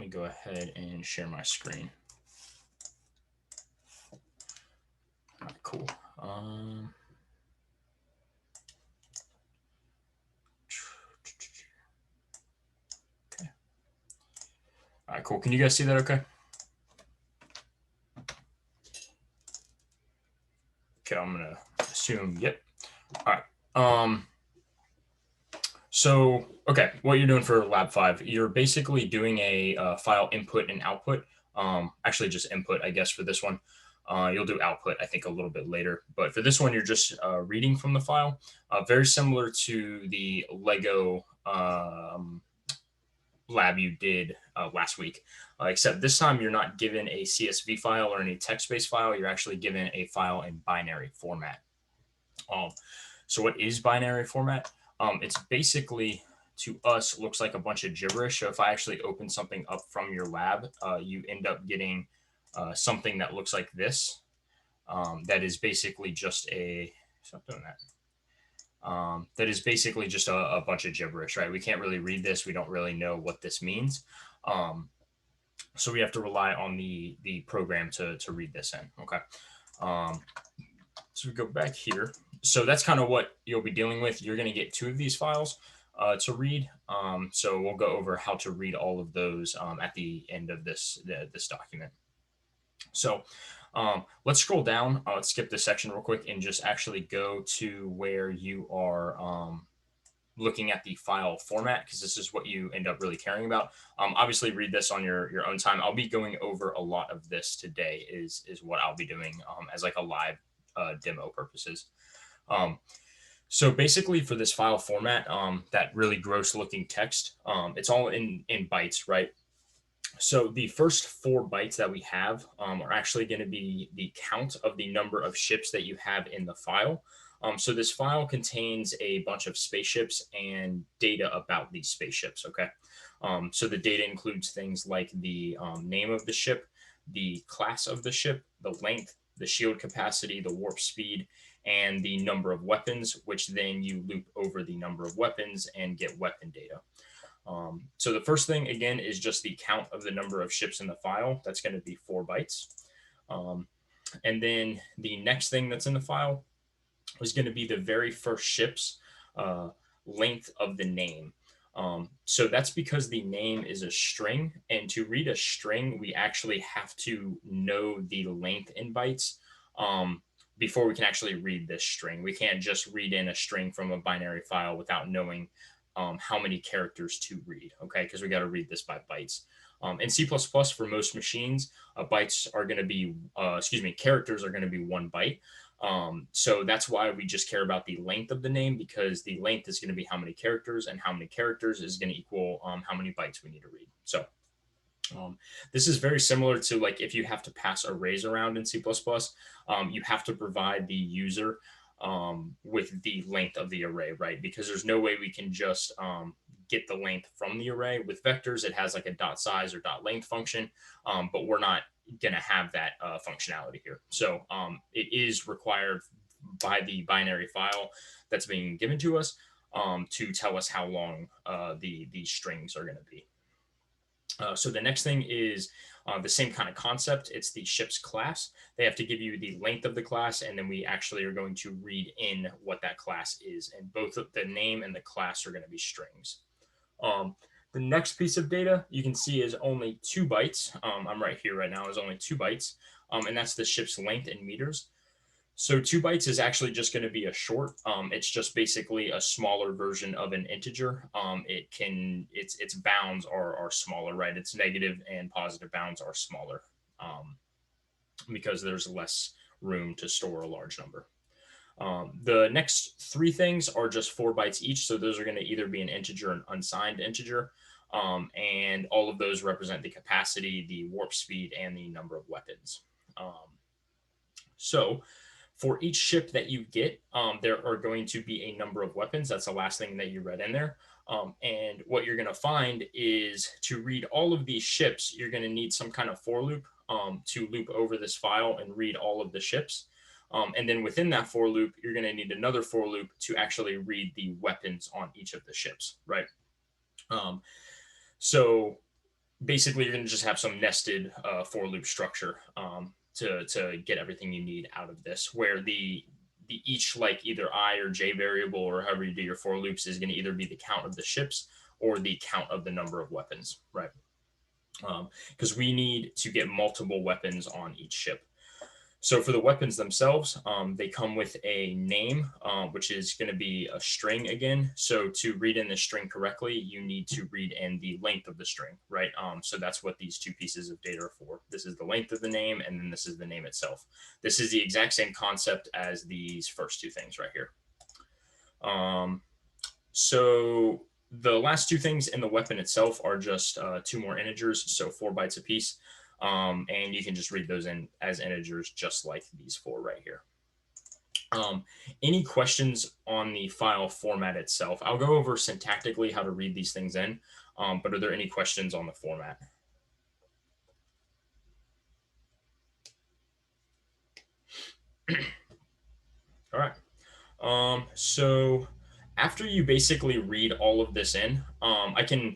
go ahead and share my screen. All right, cool. Okay. All right, cool. Can you guys see that okay? Okay, I'm gonna assume, yep. All right. So, okay, what you're doing for Lab 5, you're basically doing a file input and output. Actually, just input, I guess, for this one. You'll do output, I think, a little bit later. But for this one, you're just reading from the file. Very similar to the Lego lab you did last week, except this time you're not given a CSV file or any text-based file. You're actually given a file in binary format. So what is binary format? It's basically, to us, looks like a bunch of gibberish. So if I actually open something up from your lab, you end up getting something that looks like this. That is basically just a, stop doing that. That is basically just a bunch of gibberish, right? We can't really read this. We don't really know what this means. So we have to rely on the program to read this in, okay? So we go back here. So that's kind of what you'll be dealing with. You're going to get 2 of these files to read. So we'll go over how to read all of those at the end of this document. So let's scroll down. Let's skip this section real quick and just actually go to where you are looking at the file format, because this is what you end up really caring about. Obviously, read this on your own time. I'll be going over a lot of this today. Is what I'll be doing as like a live demo purposes. So basically, for this file format, that really gross looking text, it's all in bytes, right? So the first 4 bytes that we have are actually going to be the count of the number of ships that you have in the file. So this file contains a bunch of spaceships and data about these spaceships, okay? So the data includes things like the name of the ship, the class of the ship, the length, the shield capacity, the warp speed, and the number of weapons, which then you loop over the number of weapons and get weapon data. So the first thing, again, is just the count of the number of ships in the file. That's going to be 4 bytes. And then the next thing that's in the file is going to be the very first ship's length of the name. So that's because the name is a string, and to read a string, we actually have to know the length in bytes before we can actually read this string. We can't just read in a string from a binary file without knowing how many characters to read, okay? Because we got to read this by bytes. In C++, for most machines, bytes are going to be, characters are going to be 1 byte. So that's why we just care about the length of the name, because the length is going to be how many characters, and how many characters is going to equal how many bytes we need to read. So this is very similar to like if you have to pass arrays around in C++, you have to provide the user with the length of the array, right? Because there's no way we can just get the length from the array. With vectors, it has like a dot size or dot length function, but we're not going to have that functionality here. So it is required by the binary file that's being given to us to tell us how long these strings are going to be. So the next thing is the same kind of concept. It's the ship's class. They have to give you the length of the class, and then we actually are going to read in what that class is. And both the name and the class are going to be strings. The next piece of data you can see is only 2 bytes. I'm right here right now, is only 2 bytes. And that's the ship's length in meters. So 2 bytes is actually just going to be a short. It's just basically a smaller version of an integer. Its bounds are smaller, right? Its negative and positive bounds are smaller because there's less room to store a large number. The next 3 things are just 4 bytes each. So those are going to either be an integer or an unsigned integer. And all of those represent the capacity, the warp speed, and the number of weapons. So for each ship that you get, there are going to be a number of weapons. That's the last thing that you read in there. And what you're going to find is to read all of these ships, you're going to need some kind of for loop to loop over this file and read all of the ships. And then within that for loop, you're going to need another for loop to actually read the weapons on each of the ships, right? So basically you're going to just have some nested for loop structure to get everything you need out of this, where the each like either I or j variable or however you do your for loops is going to either be the count of the ships or the count of the number of weapons, right? Because we need to get multiple weapons on each ship. So for the weapons themselves, they come with a name, which is going to be a string again. So to read in the string correctly, you need to read in the length of the string, right? So that's what these two pieces of data are for. This is the length of the name, and then this is the name itself. This is the exact same concept as these first two things right here. So the last two things in the weapon itself are just two more integers, so 4 bytes apiece. And you can just read those in as integers, just like these four right here. Any questions on the file format itself? I'll go over syntactically how to read these things in, but are there any questions on the format? All right. So after you basically read all of this in, I can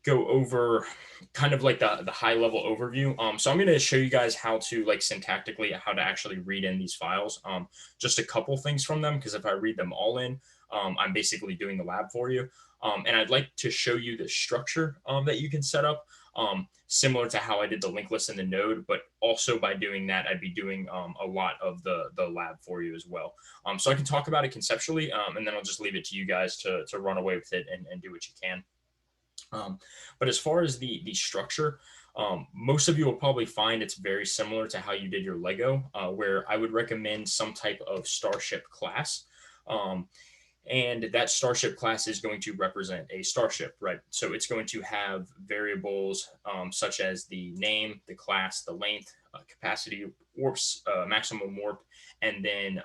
go over kind of like the high level overview. So I'm going to show you guys how to like syntactically how to actually read in these files. Just a couple things from them, because if I read them all in, I'm basically doing the lab for you. And I'd like to show you the structure that you can set up, similar to how I did the linked list in the node, but also by doing that, I'd be doing a lot of the lab for you as well. So I can talk about it conceptually, and then I'll just leave it to you guys to run away with it and do what you can. But as far as the structure, most of you will probably find it's very similar to how you did your Lego, where I would recommend some type of starship class. And that starship class is going to represent a starship, right? So it's going to have variables such as the name, the class, the length, capacity, warps, maximum warp, and then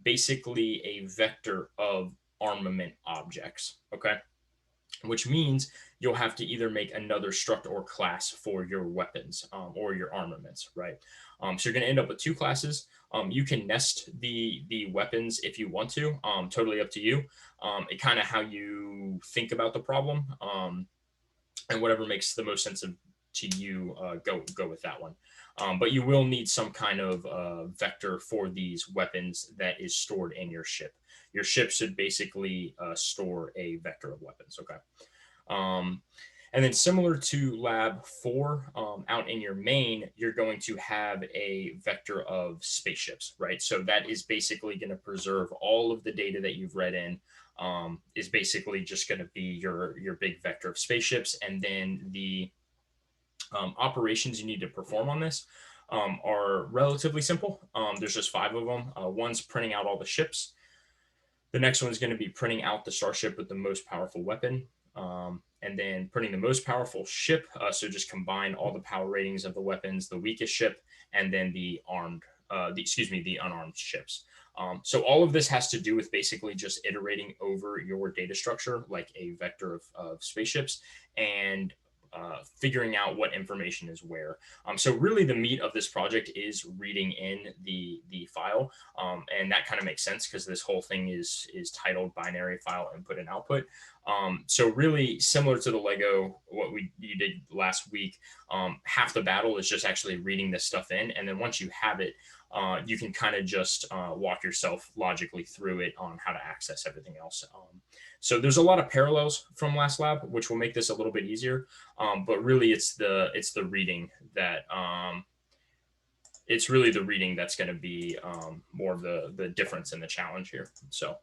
basically a vector of armament objects, okay? Which means you'll have to either make another struct or class for your weapons or your armaments, right? So you're going to end up with two classes. You can nest the weapons if you want to, totally up to you. It kind of how you think about the problem, and whatever makes the most sense to you, go with that one. But you will need some kind of vector for these weapons that is stored in your ship. Your ship should basically store a vector of weapons. Okay. And then similar to lab 4, out in your main, you're going to have a vector of spaceships, right? So that is basically going to preserve all of the data that you've read in, is basically just going to be your big vector of spaceships. And then the operations you need to perform on this are relatively simple. There's just 5 of them. One's printing out all the ships. The next one is going to be printing out the starship with the most powerful weapon. And then printing the most powerful ship. So just combine all the power ratings of the weapons, the weakest ship, and then the unarmed ships. So all of this has to do with basically just iterating over your data structure, like a vector of spaceships, and figuring out what information is where. So really the meat of this project is reading in the file. And that kind of makes sense because this whole thing is titled binary file input and output. So really similar to the Lego, what you did last week, half the battle is just actually reading this stuff in. And then once you have it, you can kind of just walk yourself logically through it on how to access everything else. So there's a lot of parallels from last lab, which will make this a little bit easier. But really, it's the reading that it's really the reading that's going to be more of the difference in the challenge here. So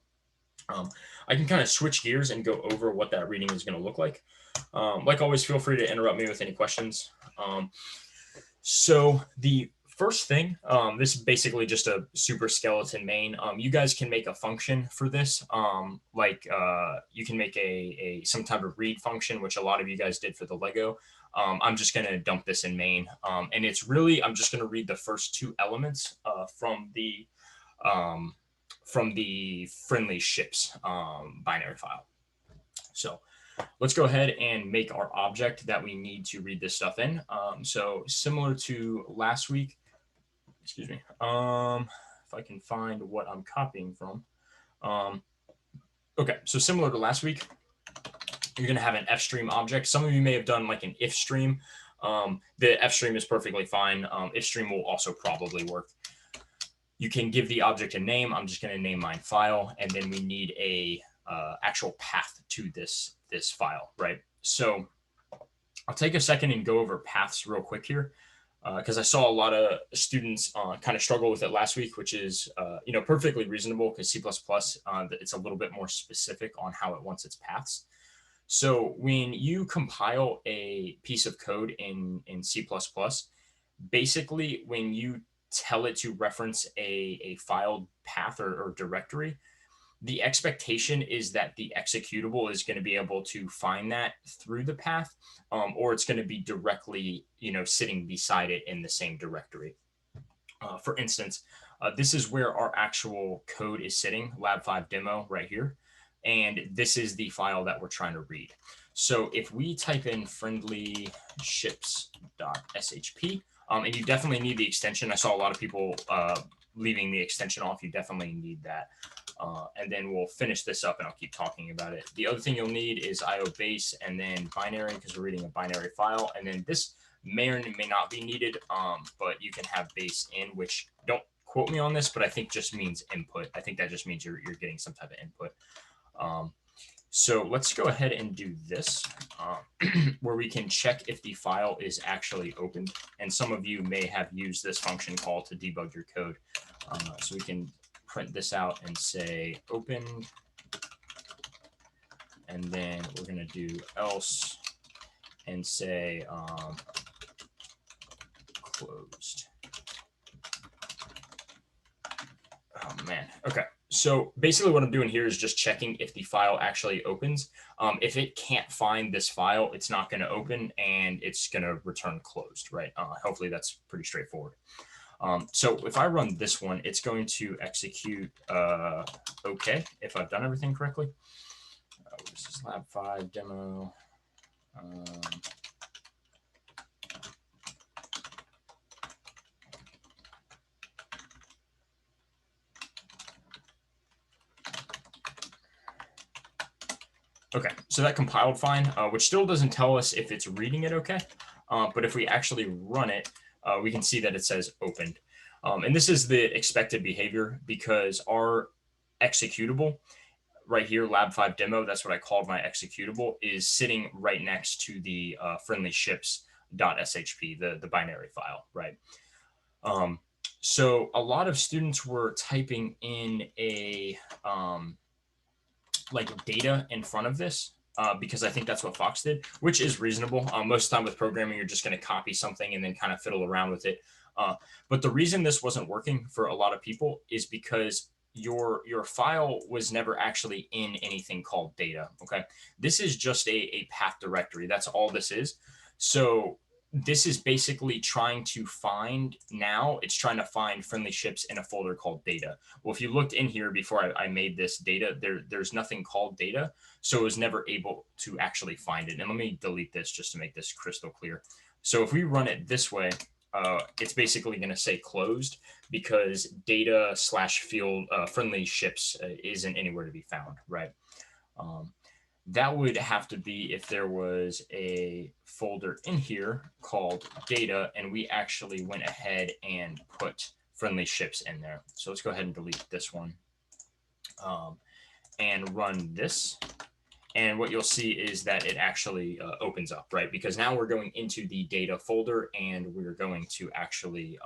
I can kind of switch gears and go over what that reading is going to look like. Like always, feel free to interrupt me with any questions. So the first thing, this is basically just a super skeleton main. You guys can make a function for this. You can make a some type of read function, which a lot of you guys did for the Lego. I'm just going to dump this in main. And it's really, I'm just going to read the first 2 elements from the friendly ships binary file. So let's go ahead and make our object that we need to read this stuff in. So similar to last week, excuse me, if I can find what I'm copying from. Okay, so similar to last week, you're going to have an fstream object. Some of you may have done like an if stream. The fstream is perfectly fine. If stream will also probably work. You can give the object a name. I'm just going to name mine file, and then we need a actual path to this file, right? So I'll take a second and go over paths real quick here, because I saw a lot of students kind of struggle with it last week, which is perfectly reasonable because C++ it's a little bit more specific on how it wants its paths. So when you compile a piece of code in C++, basically when you tell it to reference a file path or directory, the expectation is that the executable is going to be able to find that through the path, or it's going to be directly, sitting beside it in the same directory. For instance, this is where our actual code is sitting, lab5 demo right here. And this is the file that we're trying to read. So if we type in friendly ships.shp, and you definitely need the extension. I saw a lot of people leaving the extension off. You definitely need that. And then we'll finish this up and I'll keep talking about it. The other thing you'll need is IO base and then binary, because we're reading a binary file. And then this may or may not be needed, but you can have base in, which don't quote me on this, but I think just means input. I think that just means you're getting some type of input. So let's go ahead and do this, where we can check if the file is actually opened. And some of you may have used this function call to debug your code. So we can print this out and say open, and then we're going to do else and say closed. Oh man. Okay. So basically what I'm doing here is just checking if the file actually opens. If it can't find this file, it's not going to open and it's going to return closed, right? Hopefully that's pretty straightforward. So if I run this one, it's going to execute OK if I've done everything correctly. This is lab5 demo. Okay, so that compiled fine, which still doesn't tell us if it's reading it okay. But if we actually run it, we can see that it says opened. And this is the expected behavior because our executable right here, lab5 demo, that's what I called my executable, is sitting right next to the friendly ships.shp, the binary file, right? So a lot of students were typing in a like data in front of this because I think that's what Fox did, which is reasonable. Most of the time with programming, you're just going to copy something and then kind of fiddle around with it. But the reason this wasn't working for a lot of people is because your file was never actually in anything called data. Okay, this is just a path directory. That's all this is. So this is basically trying to find, now it's trying to find friendly ships in a folder called data. Well, if you looked in here before I made this data, there's nothing called data, so it was never able to actually find it. And let me delete this just to make this crystal clear. So if we run it this way, it's basically going to say closed because data / field friendly ships isn't anywhere to be found, right? That would have to be if there was a folder in here called data and we actually went ahead and put friendly ships in there. So let's go ahead and delete this one and run this. And what you'll see is that it actually opens up, right? Because now we're going into the data folder and we're going to actually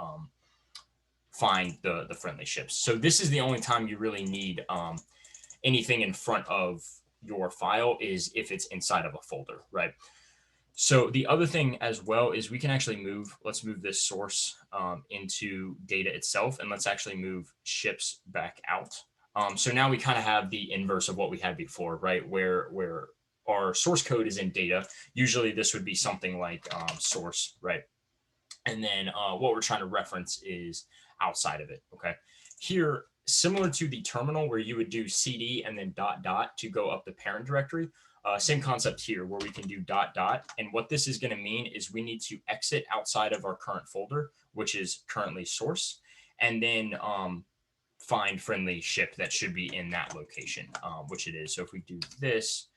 find the friendly ships. So this is the only time you really need anything in front of your file is if it's inside of a folder, right? So the other thing as well is we can actually let's move this source into data itself, and let's actually move ships back out. So now we kind of have the inverse of what we had before, right? Where our source code is in data. Usually this would be something like source, right? And then what we're trying to reference is outside of it, okay? Here, similar to the terminal where you would do cd and then ... to go up the parent directory, same concept here where we can do ... And what this is going to mean is we need to exit outside of our current folder, which is currently source, and then find friendly ship that should be in that location, which it is. So if we do this,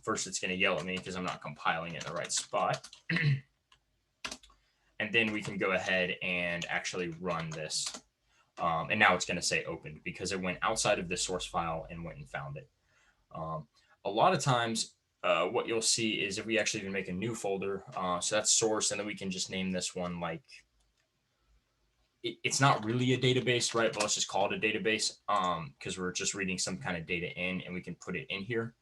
First, it's going to yell at me because I'm not compiling it in the right spot. And then we can go ahead and actually run this. And now it's going to say opened because it went outside of the source file and went and found it. A lot of times, what you'll see is if we actually even make a new folder, so that's source, and then we can just name this one like, it's not really a database, right? But let's just call it a database because we're just reading some kind of data in, and we can put it in here.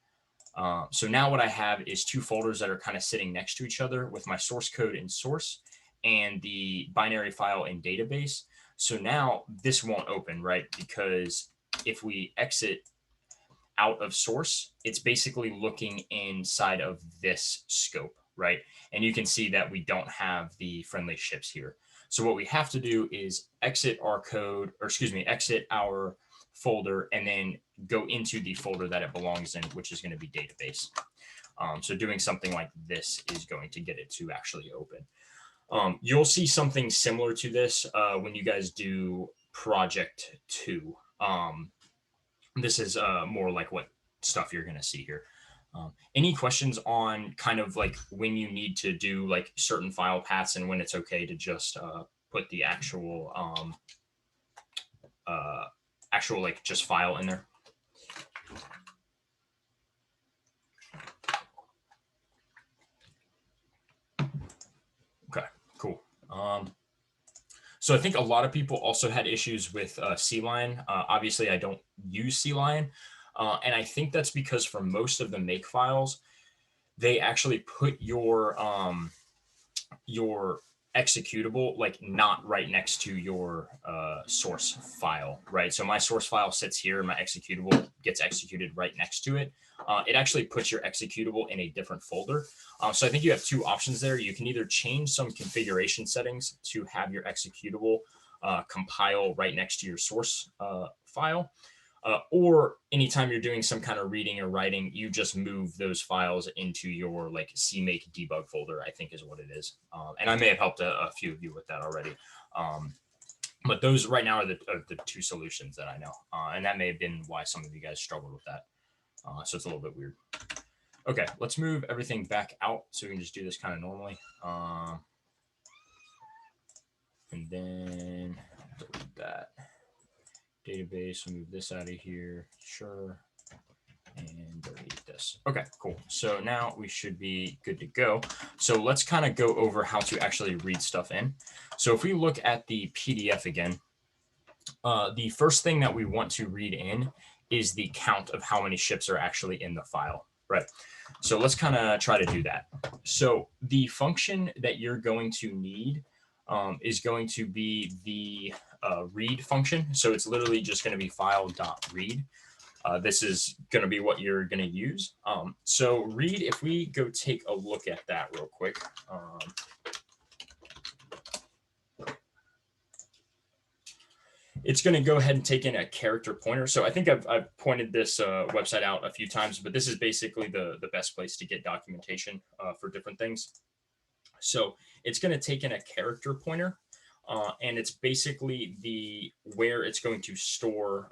So now what I have is two folders that are kind of sitting next to each other with my source code in source and the binary file in database. So now this won't open, right? Because if we exit out of source, it's basically looking inside of this scope, right? And you can see that we don't have the friendly ships here. So what we have to do is exit our code, or excuse me, exit our folder and then go into the folder that it belongs in, which is going to be database. So doing something like this is going to get it to actually open. You'll see something similar to this when you guys do project 2. This is more like what stuff you're going to see here. Any questions on kind of like when you need to do like certain file paths and when it's okay to just put the actual like just file in there? Okay, cool. So I think a lot of people also had issues with CLion. Obviously, I don't use CLion. And I think that's because for most of the make files, they actually put your executable like not right next to your source file, right? So my source file sits here, and my executable gets executed right next to it. It actually puts your executable in a different folder. So I think you have two options there. You can either change some configuration settings to have your executable compile right next to your source file. Or anytime you're doing some kind of reading or writing, you just move those files into your like CMake debug folder, I think is what it is. And I may have helped a few of you with that already. But those right now are the two solutions that I know. And that may have been why some of you guys struggled with that. So it's a little bit weird. Okay, let's move everything back out so we can just do this kind of normally. And then delete that. Database, we'll move this out of here, sure, and delete this. Okay, cool. So now we should be good to go. So let's kind of go over how to actually read stuff in. So if we look at the PDF again, the first thing that we want to read in is the count of how many ships are actually in the file, right? So let's kind of try to do that. So the function that you're going to need is going to be the read function. So it's literally just going to be file.read. This is going to be what you're going to use. So read, if we go take a look at that real quick. It's going to go ahead and take in a character pointer. So I think I've pointed this website out a few times, but this is basically the best place to get documentation for different things. So it's going to take in a character pointer, and it's basically where it's going to store.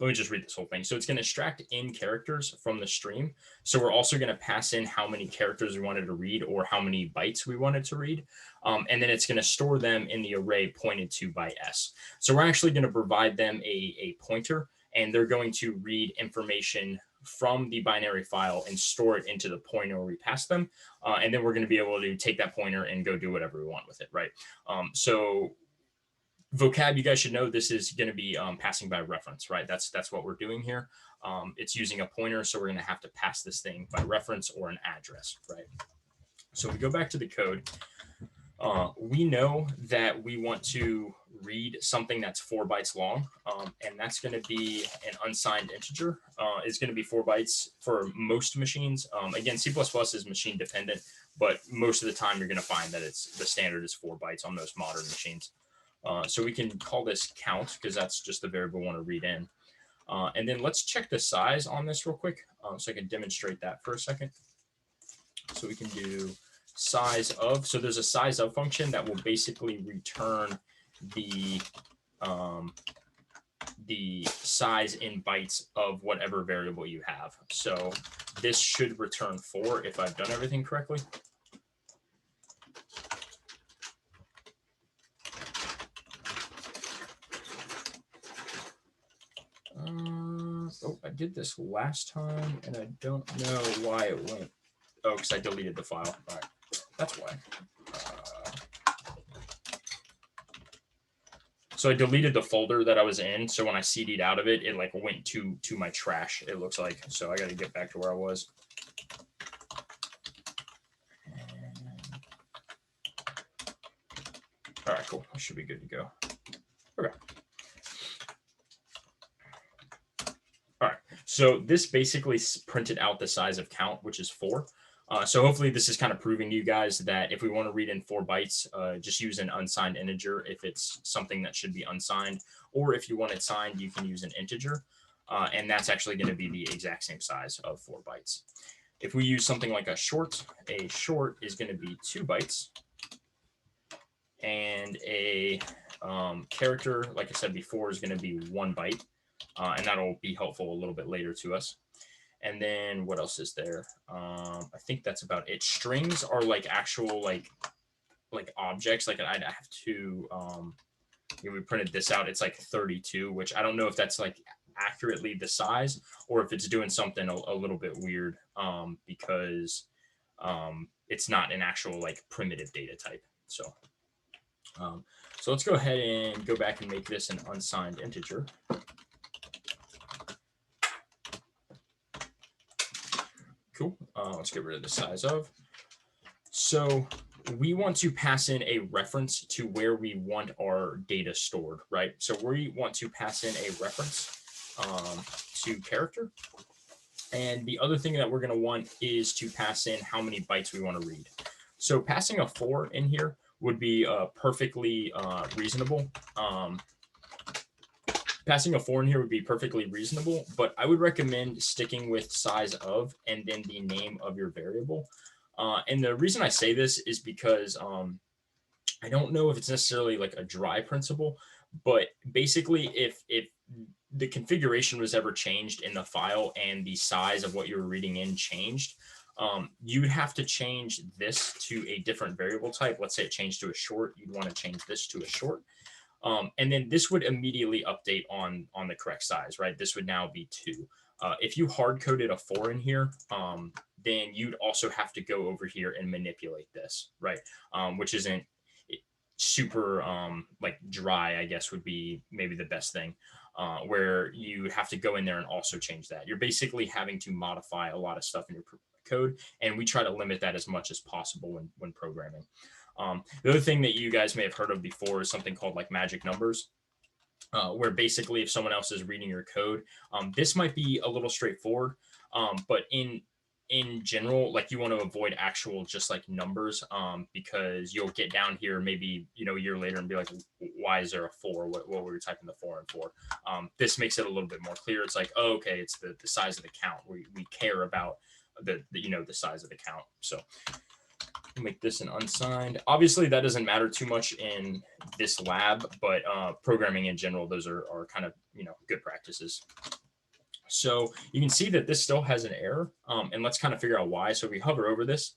Let me just read this whole thing. So it's going to extract in characters from the stream. So we're also going to pass in how many characters we wanted to read or how many bytes we wanted to read. And then it's going to store them in the array pointed to by S. So we're actually going to provide them a pointer, and they're going to read information from the binary file and store it into the pointer we pass them. And then we're going to be able to take that pointer and go do whatever we want with it, right? So vocab, you guys should know this is going to be passing by reference, right? That's what we're doing here. It's using a pointer, so we're going to have to pass this thing by reference or an address, right? So we go back to the code. We know that we want to read something that's 4 bytes long, and that's going to be an unsigned integer. It's going to be 4 bytes for most machines. Again, C++ is machine dependent, but most of the time you're going to find that the standard is 4 bytes on most modern machines. So we can call this count because that's just the variable we want to read in. And then let's check the size on this real quick so I can demonstrate that for a second. So we can do size of. So there's a size of function that will basically return the size in bytes of whatever variable you have. So this should return 4 if I've done everything correctly. Oh, I did this last time, and I don't know why it went. Oh, because I deleted the file. All right, that's why. So I deleted the folder that I was in. So when I CD'd out of it, it like went to my trash. It looks like. So I got to get back to where I was. All right, cool. I should be good to go. Okay. All right. So this basically printed out the size of count, which is 4. So hopefully this is kind of proving to you guys that if we want to read in 4 bytes, just use an unsigned integer if it's something that should be unsigned, or if you want it signed, you can use an integer, and that's actually going to be the exact same size of 4 bytes. If we use something like a short is going to be 2 bytes, and a character, like I said before, is going to be 1 byte, and that'll be helpful a little bit later to us. And then what else is there? I think that's about it. Strings are like actual like objects. Like I'd have to we printed this out. It's like 32, which I don't know if that's like accurately the size or if it's doing something a little bit weird because it's not an actual like primitive data type. So so let's go ahead and go back and make this an unsigned integer. Cool. Let's get rid of the size of. So we want to pass in a reference to where we want our data stored, right? So we want to pass in a reference to character. And the other thing that we're going to want is to pass in how many bytes we want to read. So passing a 4 in here would be perfectly reasonable. Passing a 4 in here would be perfectly reasonable, but I would recommend sticking with size of and then the name of your variable. And the reason I say this is because I don't know if it's necessarily like a dry principle, but basically if the configuration was ever changed in the file and the size of what you were reading in changed, you would have to change this to a different variable type. Let's say it changed to a short. You'd want to change this to a short. And then this would immediately update on the correct size, right? This would now be 2. If you hard coded a 4 in here, then you'd also have to go over here and manipulate this, right? Which isn't super like dry, I guess would be maybe the best thing, where you have to go in there and also change that. You're basically having to modify a lot of stuff in your code, and we try to limit that as much as possible when programming. The other thing that you guys may have heard of before is something called like magic numbers. Where basically if someone else is reading your code, this might be a little straightforward, but in general, like you want to avoid actual just like numbers, because you'll get down here maybe a year later and be like, why is there a 4? What were we typing the 4 in for? This makes it a little bit more clear. It's like, oh, okay, it's the size of the count. We care about the size of the count. So make this an unsigned. Obviously, that doesn't matter too much in this lab, but programming in general, those are kind of good practices. So you can see that this still has an error, and let's kind of figure out why. So if we hover over this,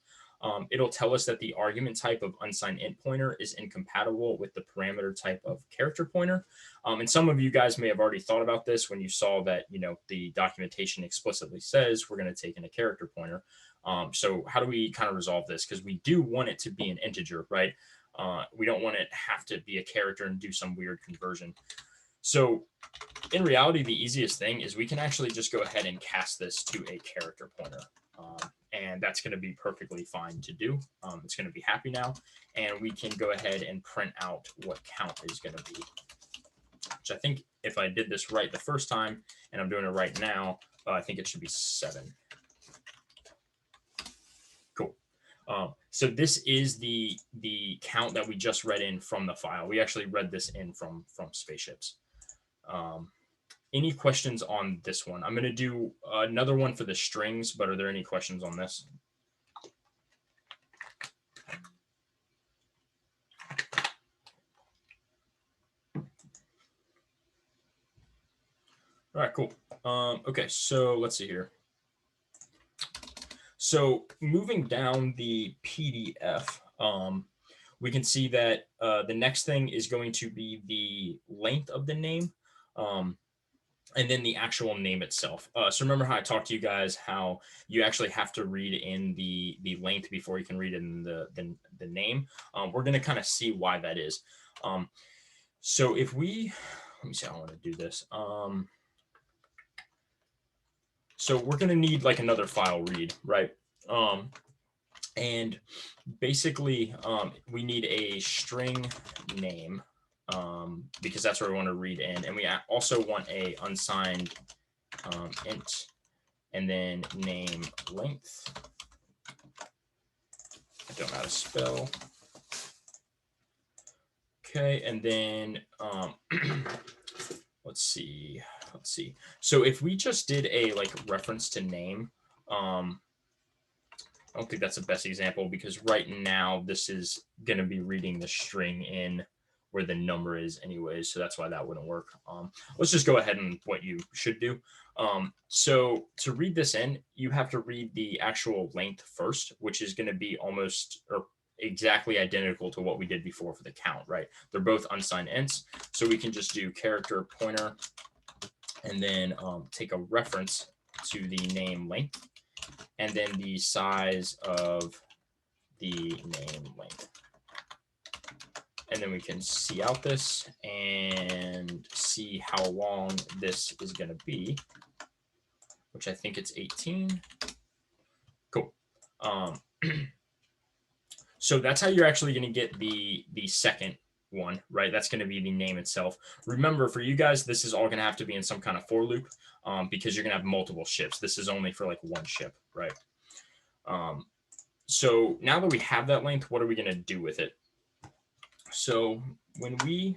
it'll tell us that the argument type of unsigned int pointer is incompatible with the parameter type of character pointer. And some of you guys may have already thought about this when you saw that the documentation explicitly says we're going to take in a character pointer. So how do we kind of resolve this? Because we do want it to be an integer, right? We don't want it to have to be a character and do some weird conversion. So in reality, the easiest thing is we can actually just go ahead and cast this to a character pointer. And that's going to be perfectly fine to do. It's going to be happy now. And we can go ahead and print out what count is going to be. Which I think if I did this right the first time, and I'm doing it right now, I think it should be 7. Cool. So this is the count that we just read in from the file. We actually read this in from spaceships. Any questions on this one? I'm going to do another one for the strings, but are there any questions on this? All right, cool. Okay, so let's see here. So moving down the PDF, we can see that the next thing is going to be the length of the name. And then the actual name itself. So remember how I talked to you guys how you actually have to read in the length before you can read in the name. We're going to kind of see why that is. So if we let me see how I want to do this. So we're going to need like another file read, right? And basically, we need a string name because that's where we want to read in, and we also want a unsigned int, and then name length. I don't know how to spell. Okay, and then let's see. So if we just did a like reference to name, I don't think that's the best example because right now this is going to be reading the string in where the number is anyways. So that's why that wouldn't work. Let's just go ahead and what you should do. So to read this in, you have to read the actual length first, which is going to be almost or exactly identical to what we did before for the count, right? They're both unsigned ints. So we can just do character pointer and then take a reference to the name length and then the size of the name length. And then we can see out this and see how long this is going to be, which I think it's 18. Cool. So that's how you're actually going to get the second one, right? That's going to be the name itself. Remember, for you guys, this is all going to have to be in some kind of for loop because you're going to have multiple ships. This is only for like one ship, right? So now that we have that length, what are we going to do with it? So when I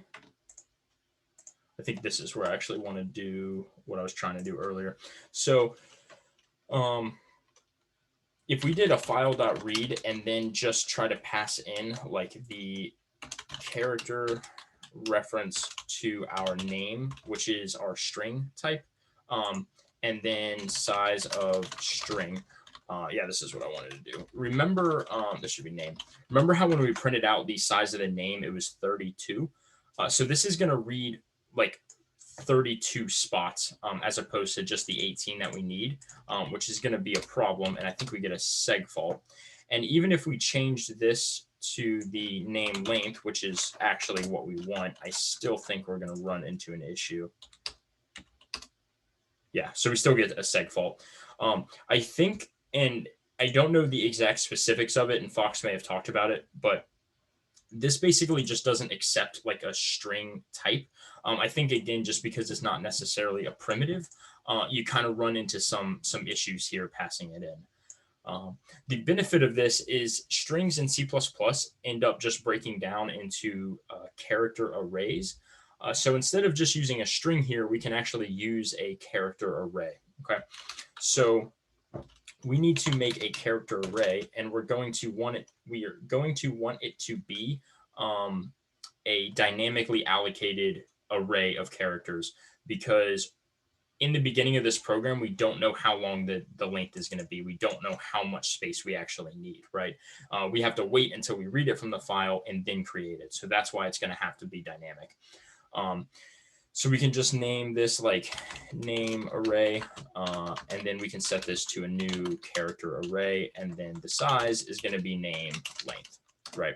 think this is where I actually want to do what I was trying to do earlier. So if we did a file.read and then just try to pass in like the character reference to our name, which is our string type, and then size of string. Yeah, this is what I wanted to do. Remember, this should be name. Remember how when we printed out the size of the name, it was 32? So this is going to read like 32 spots as opposed to just the 18 that we need, which is going to be a problem. And I think we get a seg fault. And even if we changed this to the name length, which is actually what we want, I still think we're going to run into an issue. Yeah, so we still get a seg fault. I think, and I don't know the exact specifics of it, and Fox may have talked about it, but this basically just doesn't accept like a string type. I think again, just because it's not necessarily a primitive, you kind of run into some issues here passing it in. The benefit of this is strings in C++ end up just breaking down into character arrays. So instead of just using a string here, we can actually use a character array. Okay, so we need to make a character array, and we're going to want it. We are going to want it to be a dynamically allocated array of characters because in the beginning of this program, we don't know how long the length is going to be. We don't know how much space we actually need, right? We have to wait until we read it from the file and then create it. So that's why it's going to have to be dynamic. So we can just name this like name array, and then we can set this to a new character array, and then the size is going to be name length, right?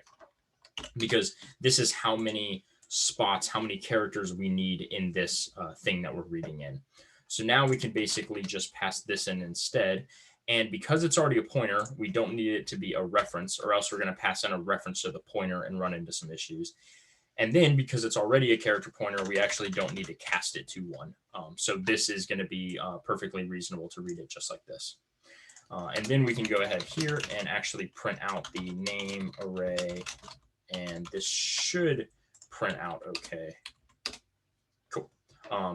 Because this is how many spots, how many characters we need in this thing that we're reading in. So now we can basically just pass this in instead. And because it's already a pointer, we don't need it to be a reference, or else we're going to pass in a reference to the pointer and run into some issues. And then because it's already a character pointer, we actually don't need to cast it to one. So this is going to be perfectly reasonable to read it just like this. And then we can go ahead here and actually print out the name array. And this should print out okay. Cool.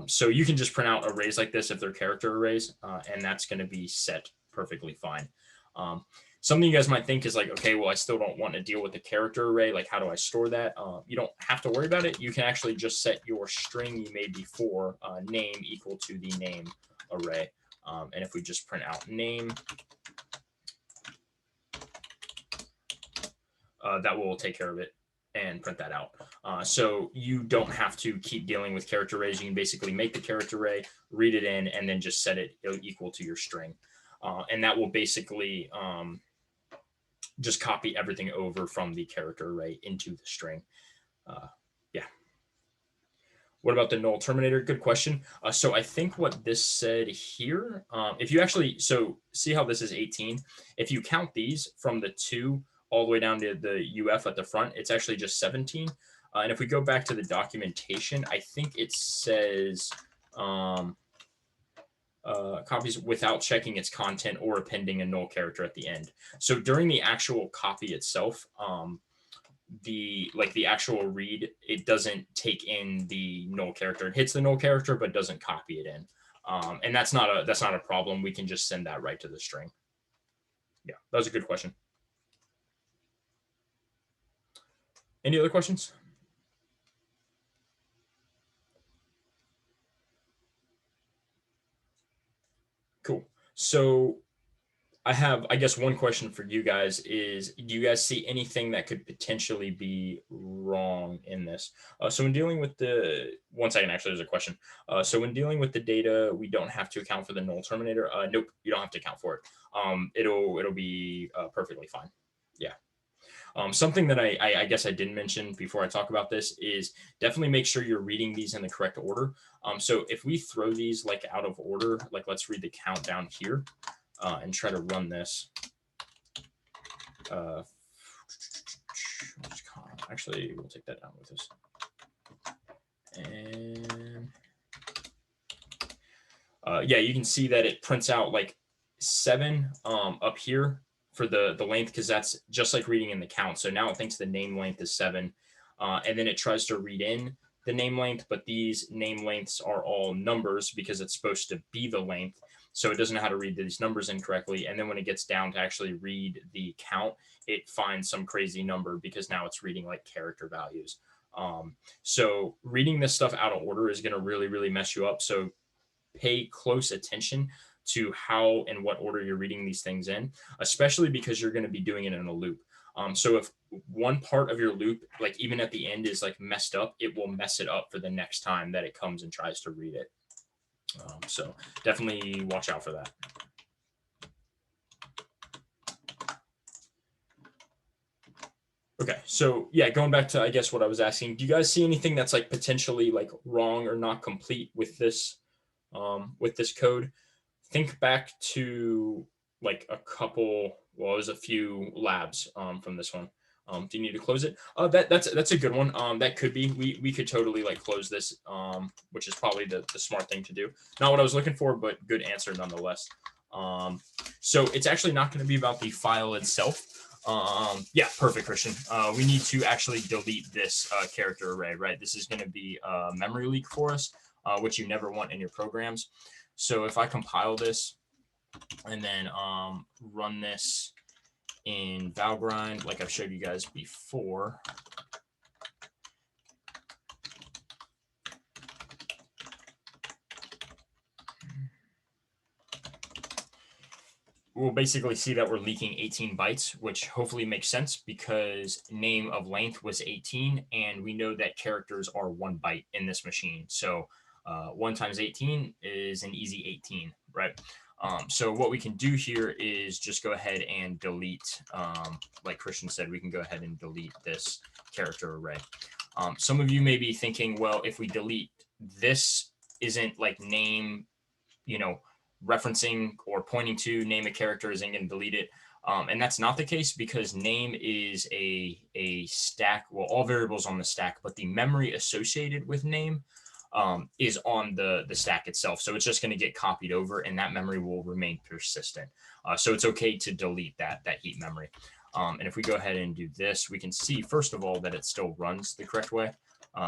So you can just print out arrays like this if they're character arrays, and that's going to be set perfectly fine. Something you guys might think is like, okay, well, I still don't want to deal with the character array. Like, how do I store that? You don't have to worry about it. You can actually just set your string you made before, name equal to the name array. And if we just print out name, that will take care of it and print that out. So you don't have to keep dealing with character arrays. You can basically make the character array, read it in, and then just set it equal to your string. And that will basically just copy everything over from the character array into the string. Yeah. What about the null terminator? Good question. So I think what this said here, if you actually, so see how this is 18. If you count these from the 2 all the way down to the UF at the front, it's actually just 17. And if we go back to the documentation, I think it says copies without checking its content or appending a null character at the end. So during the actual copy itself, the actual read, it doesn't take in the null character. It hits the null character but doesn't copy it in, and that's not a problem. We can just send that right to the string. Yeah, that was a good question. Any other questions? Cool. So I have, I guess, one question for you guys is, do you guys see anything that could potentially be wrong in this? So when dealing with the, one second, actually, there's a question. So when dealing with the data, we don't have to account for the null terminator. Nope, you don't have to account for it. It'll be perfectly fine. Yeah. Something that I guess I didn't mention before I talk about this is definitely make sure you're reading these in the correct order. So if we throw these like out of order, like let's read the countdown here and try to run this. Actually, we'll take that down with us. And yeah, you can see that it prints out like 7 up here for the length, because that's just like reading in the count. So now it thinks the name length is 7, and then it tries to read in the name length, but these name lengths are all numbers because it's supposed to be the length. So it doesn't know how to read these numbers incorrectly. And then when it gets down to actually read the count, it finds some crazy number because now it's reading like character values. So reading this stuff out of order is going to really, really mess you up. So pay close attention to how and what order you're reading these things in, especially because you're going to be doing it in a loop. So if one part of your loop, like even at the end, is like messed up, it will mess it up for the next time that it comes and tries to read it. So definitely watch out for that. Okay, so yeah, going back to, I guess, what I was asking, do you guys see anything that's like potentially like wrong or not complete with this code? Think back to like a couple, well, it was a few labs from this one. Do you need to close it? That's a good one. That could be, we could totally like close this, which is probably the smart thing to do. Not what I was looking for, but good answer nonetheless. So it's actually not going to be about the file itself. Yeah, perfect, Christian. We need to actually delete this character array, right? This is going to be a memory leak for us, which you never want in your programs. So if I compile this and then run this in Valgrind, like I've showed you guys before, we'll basically see that we're leaking 18 bytes, which hopefully makes sense because name of length was 18, and we know that characters are 1 byte in this machine. So 1 times 18 is an easy 18, right? So what we can do here is just go ahead and delete, like Christian said, we can go ahead and delete this character array. Some of you may be thinking, well, if we delete this, isn't like name, referencing or pointing to name a character isn't going to delete it. And that's not the case because name is a stack, well, all variables on the stack, but the memory associated with name is on the stack itself. So it's just going to get copied over and that memory will remain persistent. So it's okay to delete that heap memory. And if we go ahead and do this, we can see, first of all, that it still runs the correct way.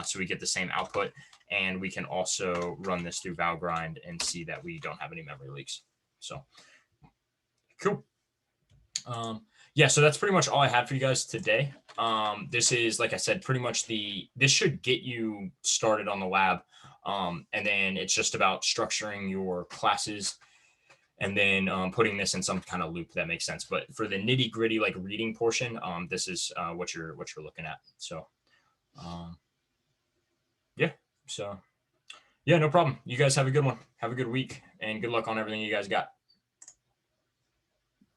So we get the same output. And we can also run this through Valgrind and see that we don't have any memory leaks. So cool. Yeah, so that's pretty much all I had for you guys today. This is, like I said, pretty much this should get you started on the lab. And then it's just about structuring your classes and then putting this in some kind of loop that makes sense. But for the nitty gritty, like reading portion, this is what you're looking at. So, yeah. So, yeah, no problem. You guys have a good one. Have a good week, and good luck on everything you guys got.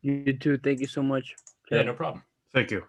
You too. Thank you so much. Yeah, Ciao. no problem. Thank you.